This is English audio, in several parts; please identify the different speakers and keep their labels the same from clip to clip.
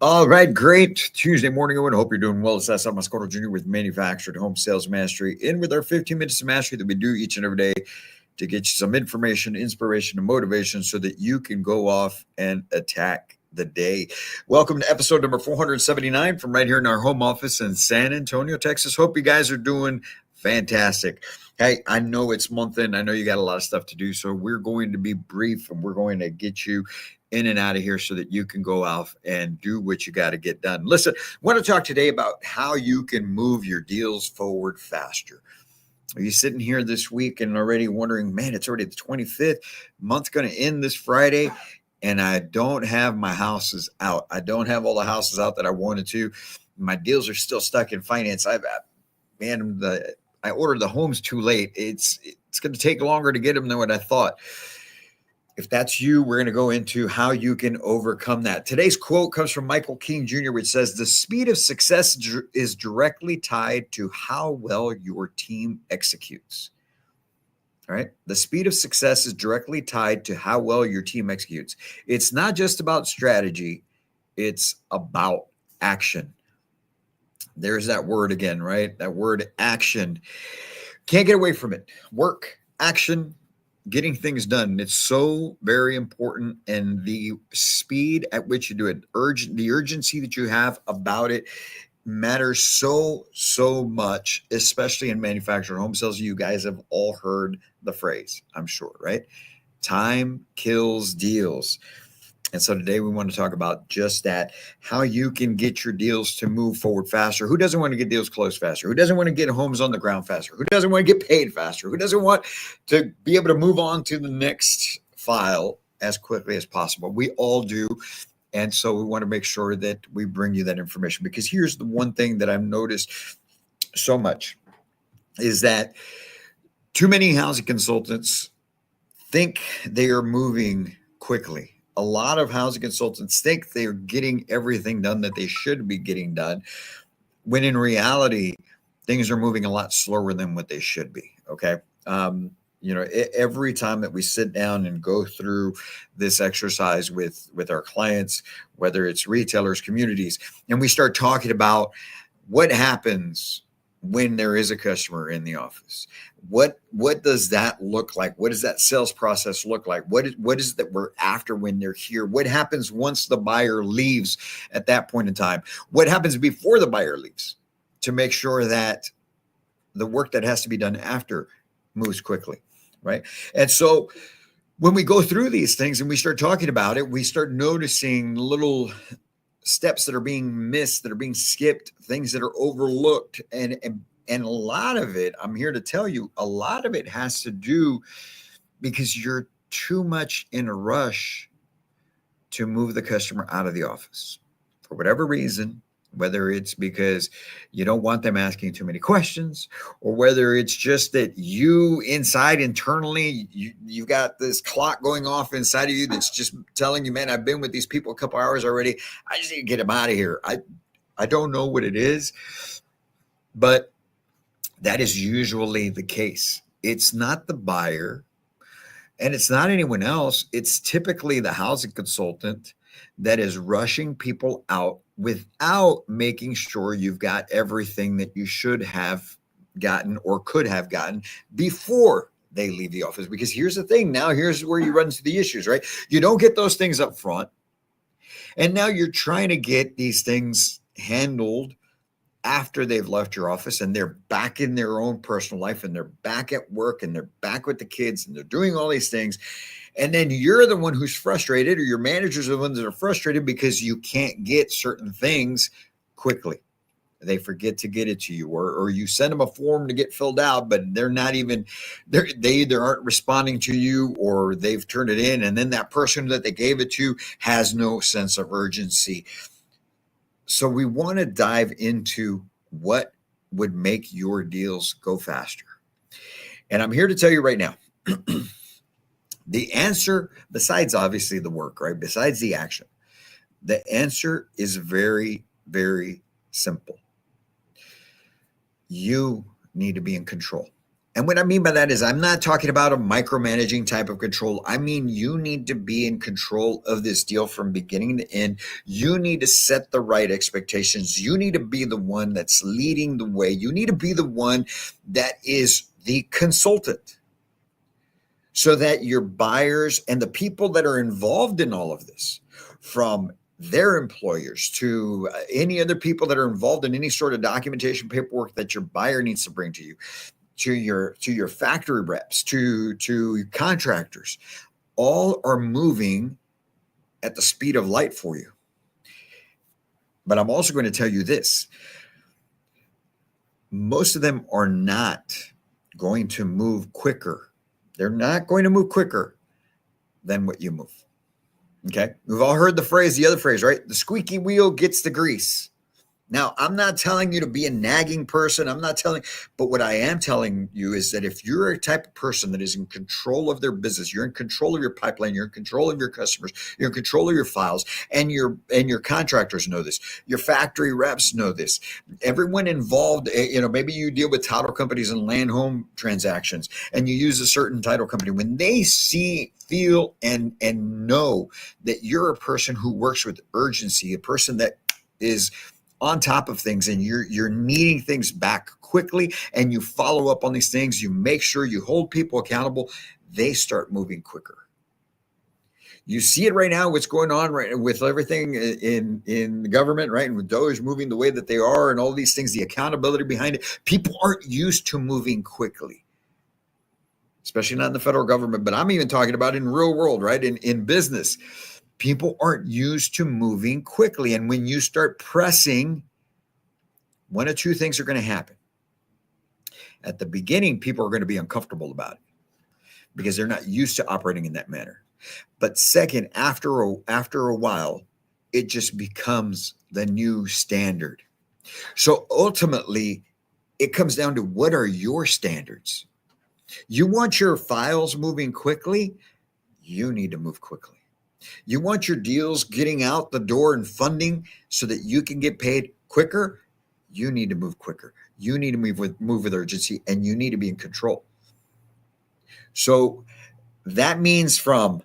Speaker 1: All right, great Tuesday morning, everyone. Hope you're doing well. It's Seth Mascotto Jr. with Manufactured Home Sales Mastery, in with our 15 minutes of mastery that we do each and every day to get you some information, inspiration, and motivation so that you can go off and attack the day. Welcome to episode number 479 from right here in our home office in San Antonio, Texas. Hope you guys are doing fantastic. Hey, I know it's month end. I know you got a lot of stuff to do, so we're going to be brief and we're going to get you in and out of here so that you can go out and do what you got to get done. Listen, I want to talk today about how you can move your deals forward faster. Are you sitting here this week and already wondering, man, it's already the 25th, month's going to end this Friday, and I don't have my houses out. I don't have all the houses out that I wanted to. My deals are still stuck in finance. I ordered the homes too late. It's going to take longer to get them than what I thought. If that's you, we're going to go into how you can overcome that. Today's quote comes from Michael King Jr., which says, "The speed of success is directly tied to how well your team executes." All right. The speed of success is directly tied to how well your team executes. It's not just about strategy, it's about action. There's that word again, right? That word action. Can't get away from it. Work, action, getting things done. It's so very important, and the speed at which you do it, the urgency that you have about it matters so much, especially in manufactured home sales. You guys have all heard the phrase, I'm sure, right? Time kills deals. And so today we want to talk about just that, how you can get your deals to move forward faster. Who doesn't want to get deals closed faster? Who doesn't want to get homes on the ground faster? Who doesn't want to get paid faster? Who doesn't want to be able to move on to the next file as quickly as possible? We all do. And so we want to make sure that we bring you that information, because here's the one thing that I've noticed so much is that too many housing consultants think they are moving quickly. A lot of housing consultants think they're getting everything done that they should be getting done, when in reality, things are moving a lot slower than what they should be. Okay. Every time that we sit down and go through this exercise with our clients, whether it's retailers, communities, and we start talking about what happens when there is a customer in the office. What does that look like? What does that sales process look like? What is that we're after when they're here? What happens once the buyer leaves at that point in time? What happens before the buyer leaves to make sure that the work that has to be done after moves quickly, right? And so when we go through these things and we start talking about it, we start noticing little steps that are being missed, that are being skipped, things that are overlooked. And a lot of it, I'm here to tell you, a lot of it has to do because you're too much in a rush to move the customer out of the office for whatever reason, whether it's because you don't want them asking too many questions, or whether it's just that you inside internally, you've got this clock going off inside of you that's just telling you, man, I've been with these people a couple hours already. I just need to get them out of here. I don't know what it is, but that is usually the case. It's not the buyer and it's not anyone else. It's typically the housing consultant that is rushing people out without making sure you've got everything that you should have gotten or could have gotten before they leave the office. Because here's the thing, now here's where you run into the issues, right? You don't get those things up front, and now you're trying to get these things handled after they've left your office and they're back in their own personal life and they're back at work and they're back with the kids and they're doing all these things. And then you're the one who's frustrated, or your managers are the ones that are frustrated because you can't get certain things quickly. They forget to get it to you, or you send them a form to get filled out, but they're not even, they either aren't responding to you or they've turned it in. And then that person that they gave it to has no sense of urgency. So we want to dive into what would make your deals go faster. And I'm here to tell you right now, the answer, besides obviously the work, right? Besides the action, the answer is very, very simple. You need to be in control. And what I mean by that is I'm not talking about a micromanaging type of control. I mean, you need to be in control of this deal from beginning to end. You need to set the right expectations. You need to be the one that's leading the way. You need to be the one that is the consultant so that your buyers and the people that are involved in all of this, from their employers to any other people that are involved in any sort of documentation paperwork that your buyer needs to bring to you, to your factory reps, to contractors, all are moving at the speed of light for you. But I'm also going to tell you this: most of them are not going to move quicker. They're not going to move quicker than what you move. Okay, we've all heard the other phrase, right? The squeaky wheel gets the grease. Now, I'm not telling you to be a nagging person. But what I am telling you is that if you're a type of person that is in control of their business, you're in control of your pipeline, you're in control of your customers, you're in control of your files, and your contractors know this. Your factory reps know this. Everyone involved, maybe you deal with title companies and land home transactions, and you use a certain title company. When they see, feel, and know that you're a person who works with urgency, a person that is on top of things, and you're needing things back quickly, and you follow up on these things, you make sure you hold people accountable, they start moving quicker. You see it right now, what's going on right with everything in the government, right? And with Doge moving the way that they are and all these things, the accountability behind it, people aren't used to moving quickly, especially not in the federal government. But I'm even talking about in real world, right? In business. People aren't used to moving quickly. And when you start pressing, one of two things are going to happen. At the beginning, people are going to be uncomfortable about it because they're not used to operating in that manner. But second, after a while, it just becomes the new standard. So ultimately, it comes down to, what are your standards? You want your files moving quickly? You need to move quickly. You want your deals getting out the door and funding so that you can get paid quicker? You need to move quicker. You need to move with urgency, and you need to be in control. So that means from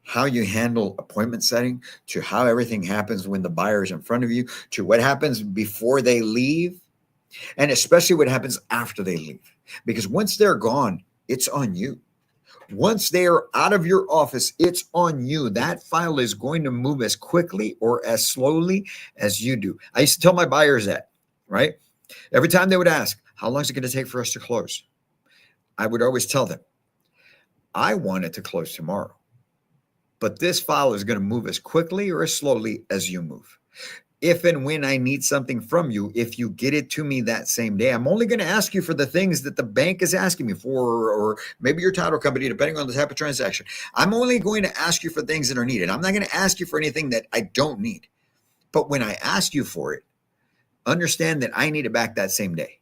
Speaker 1: how you handle appointment setting, to how everything happens when the buyer is in front of you, to what happens before they leave, and especially what happens after they leave. Because once they're gone, it's on you. Once they are out of your office, it's on you. That file is going to move as quickly or as slowly as you do. I used to tell my buyers that, right? Every time they would ask, how long is it going to take for us to close? I would always tell them, I want it to close tomorrow, but this file is going to move as quickly or as slowly as you move. If and when I need something from you, if you get it to me that same day, I'm only going to ask you for the things that the bank is asking me for, or maybe your title company, depending on the type of transaction. I'm only going to ask you for things that are needed. I'm not going to ask you for anything that I don't need. But when I ask you for it, understand that I need it back that same day.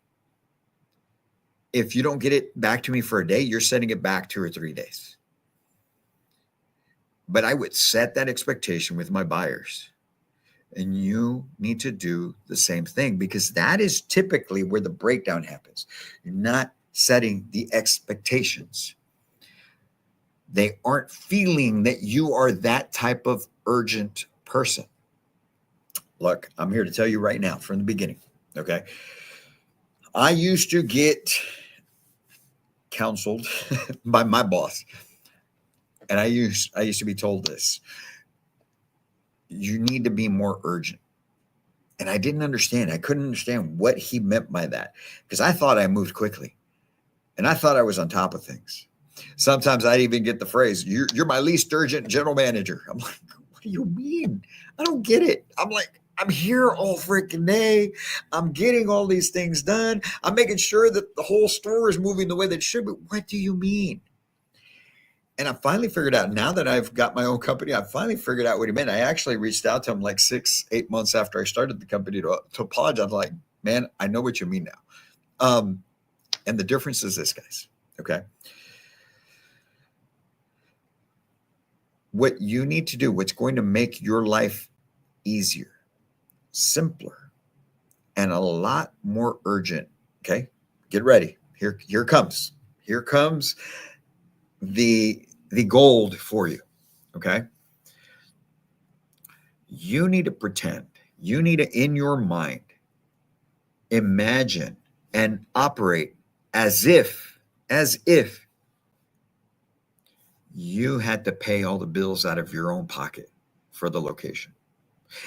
Speaker 1: If you don't get it back to me for a day, you're sending it back 2 or 3 days. But I would set that expectation with my buyers. And you need to do the same thing, because that is typically where the breakdown happens. You're not setting the expectations. They aren't feeling that you are that type of urgent person. Look, I'm here to tell you right now from the beginning, okay? I used to get counseled by my boss, and I used to be told this: you need to be more urgent. And I didn't understand. I couldn't understand what he meant by that, because I thought I moved quickly and I thought I was on top of things. Sometimes I'd even get the phrase, you're my least urgent general manager. I'm like, what do you mean? I don't get it. I'm like, I'm here all freaking day. I'm getting all these things done. I'm making sure that the whole store is moving the way that it should. But what do you mean? And I finally figured out, now that I've got my own company, I finally figured out what he meant. I actually reached out to him like 6-8 months after I started the company to apologize. I'm like, man, I know what you mean now. And the difference is this, guys. Okay. What you need to do, what's going to make your life easier, simpler, and a lot more urgent. Okay. Get ready. Here comes. Here comes the gold for you. Okay. You need to pretend. You need to, in your mind, imagine and operate as if you had to pay all the bills out of your own pocket for the location.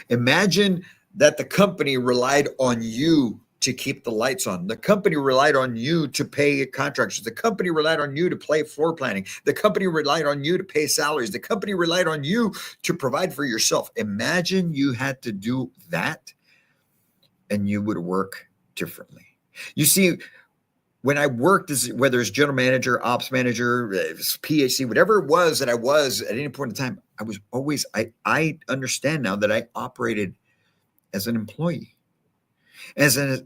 Speaker 1: Imagine that the company relied on you to keep the lights on. The company relied on you to pay contractors. The company relied on you to play floor planning. The company relied on you to pay salaries. The company relied on you to provide for yourself. Imagine you had to do that and you would work differently. You see, when I worked as, whether it's general manager, ops manager, PhD, whatever it was that I was at any point in time, I was always, I understand now that I operated as an employee. As an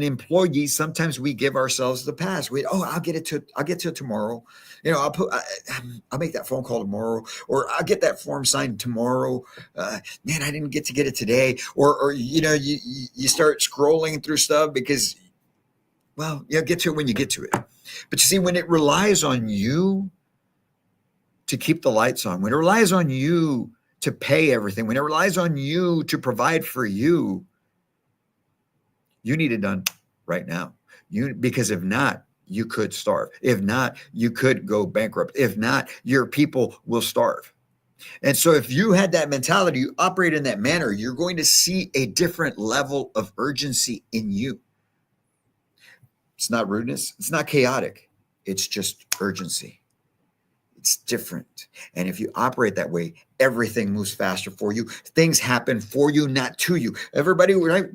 Speaker 1: employee, sometimes we give ourselves the pass. I'll get to it tomorrow. I'll make that phone call tomorrow, or I'll get that form signed tomorrow. Man, I didn't get it today. Or you start scrolling through stuff because, well, get to it when you get to it. But you see, when it relies on you to keep the lights on, when it relies on you to pay everything, when it relies on you to provide for you, you need it done right now. Because if not, you could starve. If not, you could go bankrupt. If not, your people will starve. And so if you had that mentality, you operate in that manner, you're going to see a different level of urgency in you. It's not rudeness. It's not chaotic. It's just urgency. It's different. And if you operate that way, everything moves faster for you. Things happen for you, not to you. Everybody, right?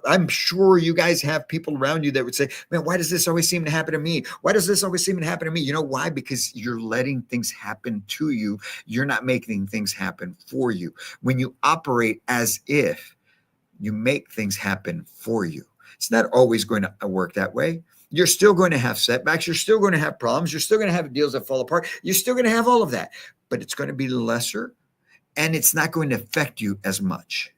Speaker 1: I'm sure you guys have people around you that would say, man, why does this always seem to happen to me? Why does this always seem to happen to me? You know why? Because you're letting things happen to you. You're not making things happen for you. When you operate as if, you make things happen for you. It's not always going to work that way. You're still going to have setbacks. You're still going to have problems. You're still going to have deals that fall apart. You're still going to have all of that, but it's going to be lesser and it's not going to affect you as much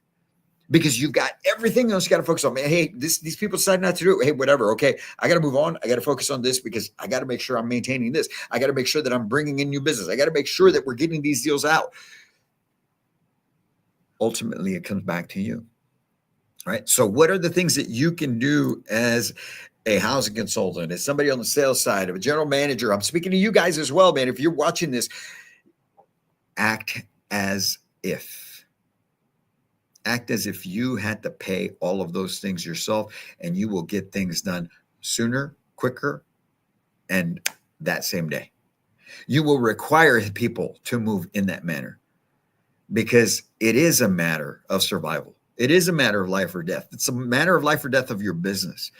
Speaker 1: because you've got everything else you got to focus on. Man, hey, these people decide not to do it. Hey, whatever. Okay. I got to move on. I got to focus on this because I got to make sure I'm maintaining this. I got to make sure that I'm bringing in new business. I got to make sure that we're getting these deals out. Ultimately, it comes back to you. Right. So what are the things that you can do as a housing consultant, as somebody on the sales side, of a general manager? I'm speaking to you guys as well, man. If you're watching this, act as if you had to pay all of those things yourself, and you will get things done sooner, quicker, and that same day. You will require people to move in that manner because it is a matter of survival. It is a matter of life or death. It's a matter of life or death of your business.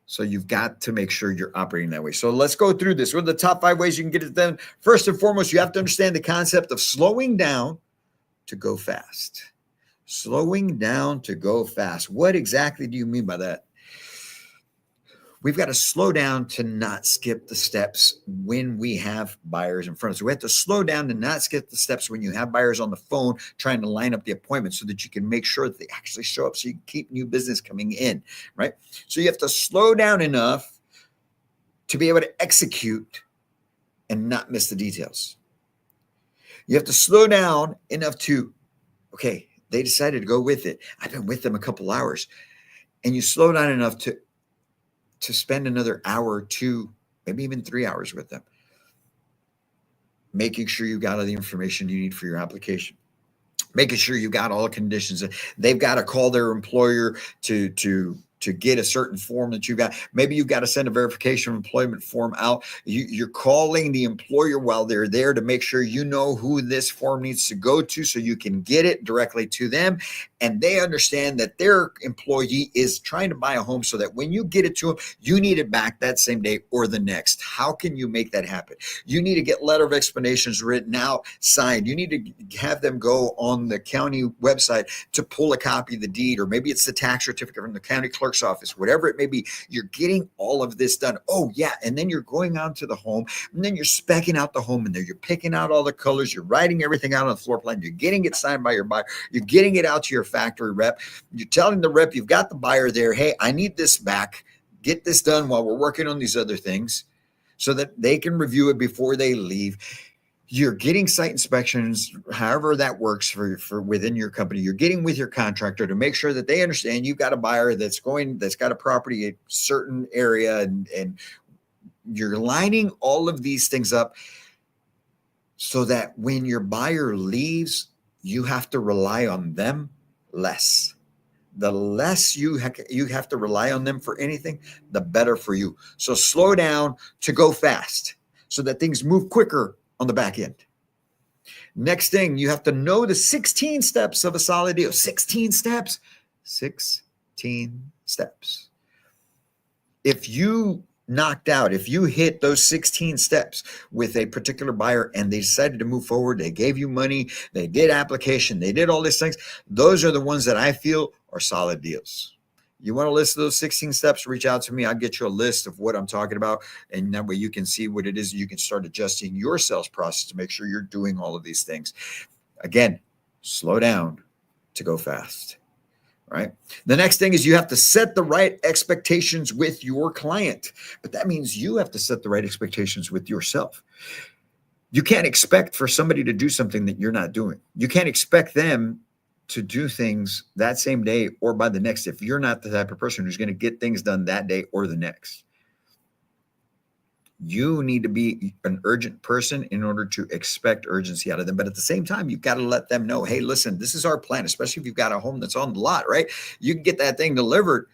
Speaker 1: So you've got to make sure you're operating that way. So let's go through this. What are the top 5 ways you can get it done? First and foremost, you have to understand the concept of slowing down to go fast. Slowing down to go fast. What exactly do you mean by that? We've got to slow down to not skip the steps when we have buyers in front of us. We have to slow down to not skip the steps when you have buyers on the phone trying to line up the appointment so that you can make sure that they actually show up so you can keep new business coming in, right? So you have to slow down enough to be able to execute and not miss the details. You have to slow down enough to, okay, they decided to go with it. I've been with them a couple hours. And you slow down enough to spend another hour or 2, maybe even 3 hours with them, making sure you got all the information you need for your application, making sure you got all the conditions. They've got to call their employer to get a certain form that you got. Maybe you've got to send a verification of employment form out. You're calling the employer while they're there to make sure you know who this form needs to go to so you can get it directly to them. And they understand that their employee is trying to buy a home so that when you get it to them, you need it back that same day or the next. How can you make that happen? You need to get letter of explanations written out, signed. You need to have them go on the county website to pull a copy of the deed, or maybe it's the tax certificate from the county clerk's office, whatever it may be. You're getting all of this done. Oh, yeah. And then you're going out to the home, and then you're speccing out the home in there. You're picking out all the colors. You're writing everything out on the floor plan. You're getting it signed by your buyer. You're getting it out to your factory rep. You're telling the rep you've got the buyer there, hey, I need this back get this done while we're working on these other things so that they can review it before they leave. You're getting site inspections, however that works for within your company. You're getting with your contractor to make sure that they understand you've got a buyer that's got a property in a certain area, and you're lining all of these things up so that when your buyer leaves, you have to rely on them less. The less you have to rely on them for anything, the better for you. So slow down to go fast so that things move quicker on the back end. Next thing, you have to know the 16 steps of a solid deal. 16 steps. 16 steps. If you hit those 16 steps with a particular buyer and they decided to move forward, they gave you money, they did application, they did all these things, those are the ones that I feel are solid deals. You want to list those 16 steps, reach out to me. I'll get you a list of what I'm talking about. And that way you can see what it is. You can start adjusting your sales process to make sure you're doing all of these things. Again, slow down to go fast, right? The next thing is you have to set the right expectations with your client. But that means you have to set the right expectations with yourself. You can't expect for somebody to do something that you're not doing. You can't expect them to do things that same day or by the next if you're not the type of person who's going to get things done that day or the next. You need to be an urgent person in order to expect urgency out of them. But at the same time, you've got to let them know, hey, listen, this is our plan, especially if you've got a home that's on the lot, right? You can get that thing delivered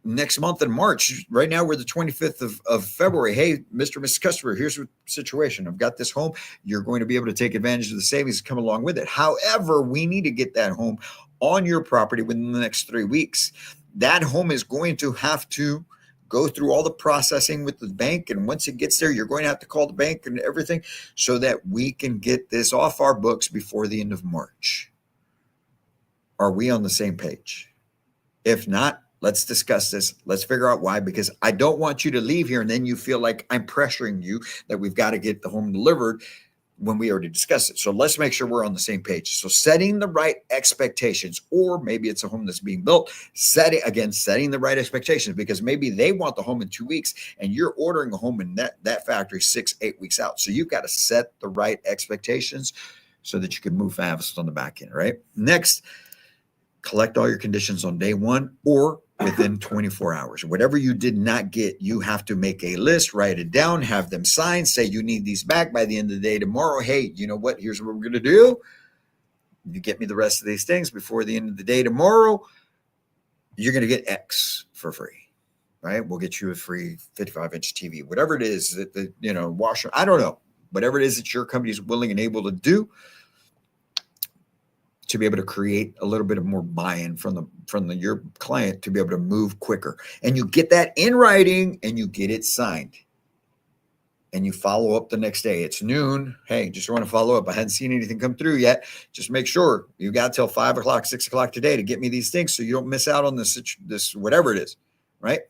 Speaker 1: next month in March. Right now, we're the 25th of February. Hey, Mr. and Mrs. Customer, here's the situation. I've got this home. You're going to be able to take advantage of the savings that come along with it. However, we need to get that home on your property within the next 3 weeks. That home is going to have to go through all the processing with the bank. And once it gets there, you're going to have to call the bank and everything so that we can get this off our books before the end of March. Are we on the same page? If not, let's discuss this. Let's figure out why, because I don't want you to leave here and then you feel like I'm pressuring you that we've got to get the home delivered when we already discussed it. So let's make sure we're on the same page. So setting the right expectations, or maybe it's a home that's being built, setting the right expectations, because maybe they want the home in 2 weeks and you're ordering a home in that factory 6-8 weeks out. So you've got to set the right expectations so that you can move fast on the back end, right? Next, collect all your conditions on day one or within 24 hours. Whatever you did not get, you have to make a list, write it down, have them sign, say you need these back by the end of the day tomorrow. Hey, you know what? Here's what we're going to do. You get me the rest of these things before the end of the day tomorrow. You're going to get X for free, right? We'll get you a free 55-inch TV, whatever it is that the washer. I don't know. Whatever it is that your company is willing and able to do, to be able to create a little bit of more buy-in from your client to be able to move quicker. And you get that in writing and you get it signed. And you follow up the next day. It's noon. Hey, just want to follow up. I hadn't seen anything come through yet. Just make sure you got till 5 o'clock, 6 o'clock today to get me these things so you don't miss out on this whatever it is, right?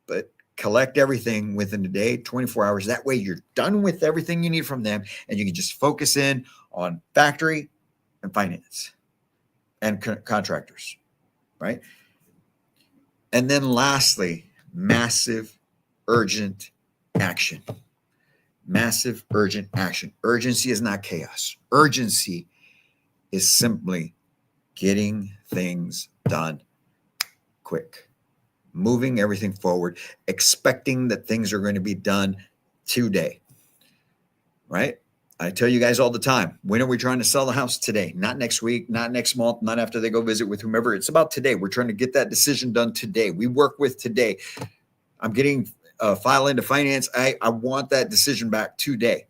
Speaker 1: But collect everything within the day, 24 hours. That way you're done with everything you need from them and you can just focus in on factory and finance and contractors, right? And then lastly, massive urgent action. Massive urgent action. Urgency is not chaos. Urgency is simply getting things done quick, moving everything forward, expecting that things are going to be done today, right? I tell you guys all the time, when are we trying to sell the house? Today, not next week, not next month, not after they go visit with whomever. It's about today. We're trying to get that decision done today. We work with today. I'm getting a file into finance. I want that decision back today.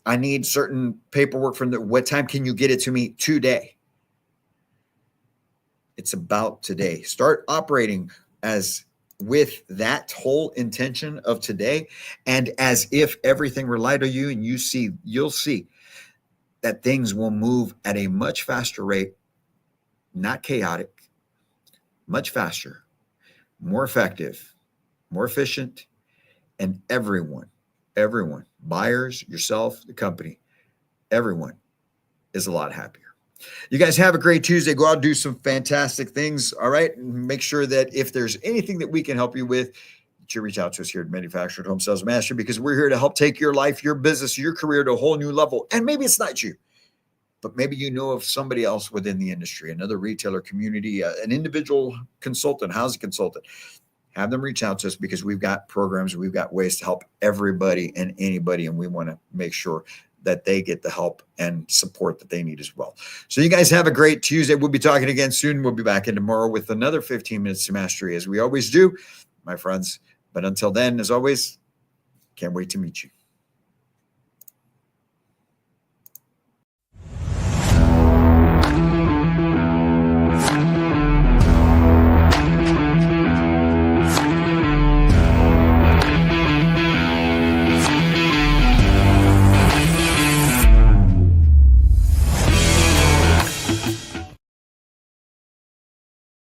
Speaker 1: I need certain paperwork from what time can you get it to me today? It's about today. Start operating as with that whole intention of today, and as if everything relied on you, and you'll see that things will move at a much faster rate, not chaotic, much faster, more effective, more efficient, and everyone, buyers, yourself, the company, everyone is a lot happier. You guys have a great Tuesday. Go out and do some fantastic things. All right. And make sure that if there's anything that we can help you with, that you reach out to us here at Manufactured Home Sales Mastery, because we're here to help take your life, your business, your career to a whole new level. And maybe it's not you, but maybe you know of somebody else within the industry, another retailer community, an individual consultant, housing consultant. Have them reach out to us, because we've got programs, we've got ways to help everybody and anybody, and we want to make sure that they get the help and support that they need as well. So you guys have a great Tuesday. We'll be talking again soon. We'll be back in tomorrow with another 15 minutes to mastery, as we always do, my friends. But until then, as always, can't wait to meet you.